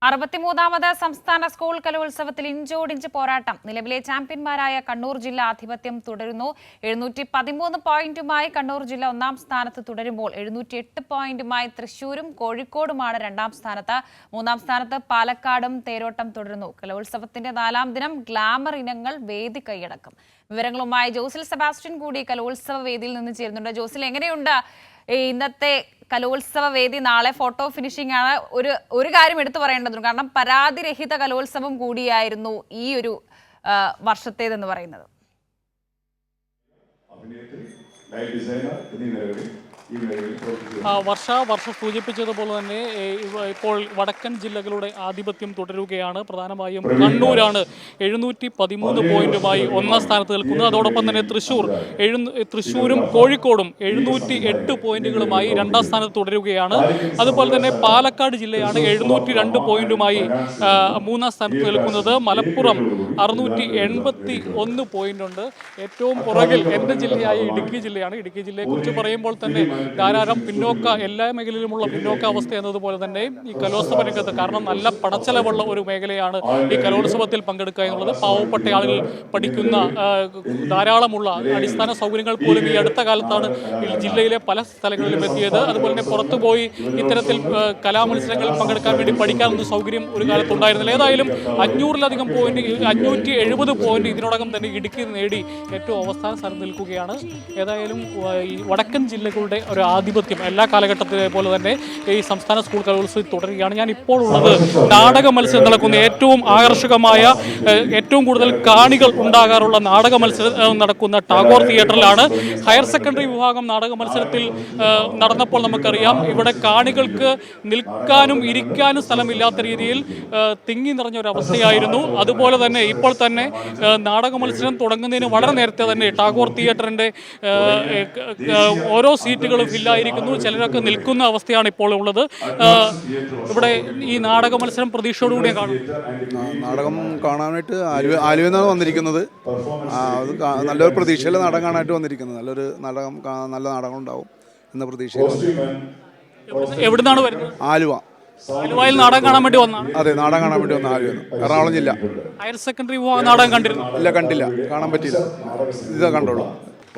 63ാമത് സംസ്ഥാന സ്കൂൾ കലോത്സവത്തിൽ ഇഞ്ചോടിഞ്ച് പോരാട്ടം. നിലവിലെ ചാമ്പ്യന്മാരായ കണ്ണൂർ ജില്ല ആധിപത്യം തുടരുന്നു. 713 പോയിന്റുമായി കണ്ണൂർ ജില്ല ഒന്നാം സ്ഥാനത്ത് തുടരുമ്പോൾ 708 പോയിന്റുമായി തൃശൂരും കോഴിക്കോടുമാണ് രണ്ടാം സ്ഥാനത്ത്. മൂന്നാം സ്ഥാനത്ത് പാലക്കാടും തേരോട്ടം തുടരുന്നു. കലോത്സവത്തിന്റെ 4ാം ദിനം ഗ്ലാമർ ഇനങ്ങൾ വേദി കൈയടക്കും. വിവരങ്ങളുമായി ജോസിൽ സെബാസ്റ്റ്യൻ കൂടി കലോത്സവ വേദിയിൽ നിന്ന് ചേരുന്നുണ്ട്. ജോസിൽ, എങ്ങനെയുണ്ട് ഇന്നത്തെ കലോത്സവ വേദി? നാളെ ഫോട്ടോ ഫിനിഷിംഗ് ആണ്. ഒരു കാര്യം എടുത്തു പറയേണ്ടതുണ്ട്, കാരണം പരാതിരഹിത കലോത്സവം കൂടിയായിരുന്നു ഈ ഒരു വർഷത്തേതെന്ന് പറയുന്നത്. വർഷ സൂചിപ്പിച്ചതുപോലെ തന്നെ ഇപ്പോൾ വടക്കൻ ജില്ലകളുടെ ആധിപത്യം തുടരുകയാണ്. പ്രധാനമായും കണ്ണൂരാണ് 713 പോയിന്റുമായി ഒന്നാം സ്ഥാനത്ത് നിൽക്കുന്നത്. അതോടൊപ്പം തന്നെ തൃശ്ശൂരും കോഴിക്കോടും 708 പോയിന്റുകളുമായി രണ്ടാം സ്ഥാനത്ത് തുടരുകയാണ്. അതുപോലെ തന്നെ പാലക്കാട് ജില്ലയാണ് 702 പോയിന്റുമായി മൂന്നാം സ്ഥാനത്ത് നിൽക്കുന്നത്. മലപ്പുറം 681 പോയിന്റുണ്ട്. ഏറ്റവും പുറകിൽ എൻ്റെ ജില്ലയായ ഇടുക്കി ജില്ലയാണ്. ഇടുക്കി ജില്ലയെക്കുറിച്ച് പറയുമ്പോൾ തന്നെ ധാരാളം എല്ലാ മേഖലയിലുമുള്ള പിന്നോക്കാവസ്ഥ എന്നതുപോലെ തന്നെ ഈ കലോത്സവ രംഗത്ത്, കാരണം നല്ല പണച്ചെലവുള്ള ഒരു മേഖലയാണ് ഈ കലോത്സവത്തിൽ പങ്കെടുക്കുക എന്നുള്ളത്. പാവപ്പെട്ട ആളുകൾ പഠിക്കുന്ന ധാരാളമുള്ള അടിസ്ഥാന സൗകര്യങ്ങൾ പോലും ഈ അടുത്ത കാലത്താണ് ജില്ലയിലെ പല സ്ഥലങ്ങളിലും എത്തിയത്. അതുപോലെ തന്നെ പുറത്തുപോയി ഇത്തരത്തിൽ കലാമത്സരങ്ങളിൽ പങ്കെടുക്കാൻ വേണ്ടി പഠിക്കാനൊന്നും സൗകര്യം ഒരു കാലത്തുണ്ടായിരുന്നില്ല. ഏതായാലും 500-ലധികം പോയിന്റ്, 570 പോയിന്റ് ഇതിനോടകം തന്നെ ഇടുക്കി നേടി ഏറ്റവും അവസാന സ്ഥാനത്ത് നിൽക്കുകയാണ്. ഏതായാലും ഈ വടക്കൻ ജില്ലകളുടെ ഒരു ആധിപത്യം എല്ലാ കാലഘട്ടത്തിലെ പോലെ തന്നെ ഈ സംസ്ഥാന സ്കൂൾ കലോത്സവത്തിൽ തുടരുകയാണ്. ഞാൻ ഇപ്പോൾ ഉള്ളത് നാടക മത്സരം നടക്കുന്ന ഏറ്റവും ആകർഷകമായ, ഏറ്റവും കൂടുതൽ കാണികൾ ഉണ്ടാകാറുള്ള നാടക മത്സരം നടക്കുന്ന ടാഗോർ തിയേറ്ററിലാണ്. ഹയർ സെക്കൻഡറി വിഭാഗം നാടക മത്സരത്തിൽ നടന്നപ്പോൾ നമുക്കറിയാം, ഇവിടെ കാണികൾക്ക് നിൽക്കാനും ഇരിക്കാനും സ്ഥലമില്ലാത്ത രീതിയിൽ തിങ്ങി നിറഞ്ഞ ഒരു അവസ്ഥയായിരുന്നു. അതുപോലെ തന്നെ ഇപ്പോൾ തന്നെ നാടക മത്സരം തുടങ്ങുന്നതിന് വളരെ നേരത്തെ തന്നെ ടാഗോർ തിയേറ്ററിൻ്റെ ഓരോ സീറ്റുകളും ഫില്ലായിരിക്കുന്നു. ചിലരൊക്കെ നിൽക്കുന്ന അവസ്ഥയാണ് ഇപ്പോൾ ഉള്ളത്. ഇവിടെ ഈ നാടക മത്സരം പ്രതീക്ഷയോടുകൂടി കാണും. നാടകം കാണാനായിട്ട് ആലുവയിൽ നിന്നാണ് വന്നിരിക്കുന്നത്. അത് നല്ലൊരു പ്രതീക്ഷയിൽ നാടകം കാണാനായിട്ട് വന്നിരിക്കുന്നത്. നല്ല നാടകം ഉണ്ടാവും എന്ന പ്രതീക്ഷയിൽ. എവിടുന്നാണ് വരുന്നത്? ആലുവയിൽ നാടകം കാണാൻ വേണ്ടി വന്നാണ്. അതെ, നാടകം കാണാൻ വേണ്ടി വന്ന ആലുവ, എറണാകുളം ജില്ല. ഹയർ സെക്കൻഡറി നാടകം കണ്ടിരുന്നു? ഇല്ല, കണ്ടില്ല, കാണാൻ പറ്റിയില്ല. ഇതാ കണ്ടോളൂ.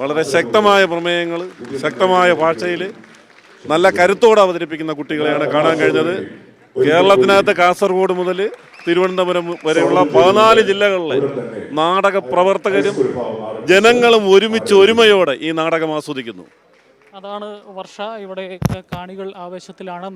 വളരെ ശക്തമായ പ്രമേയങ്ങൾ, ശക്തമായ ഭാഷയിൽ നല്ല കരുത്തോടെ അവതരിപ്പിക്കുന്ന കുട്ടികളെയാണ് കാണാൻ കഴിഞ്ഞത്. കേരളത്തിനകത്ത് കാസർഗോഡ് മുതൽ തിരുവനന്തപുരം വരെയുള്ള 14 ജില്ലകളിലെ നാടക പ്രവർത്തകരും ജനങ്ങളും ഒരുമയോടെ ഈ നാടകം ആസ്വദിക്കുന്നു. അതാണ് വർഷ. ഇവിടെ കാണികൾ ആവേശത്തിലാണ്.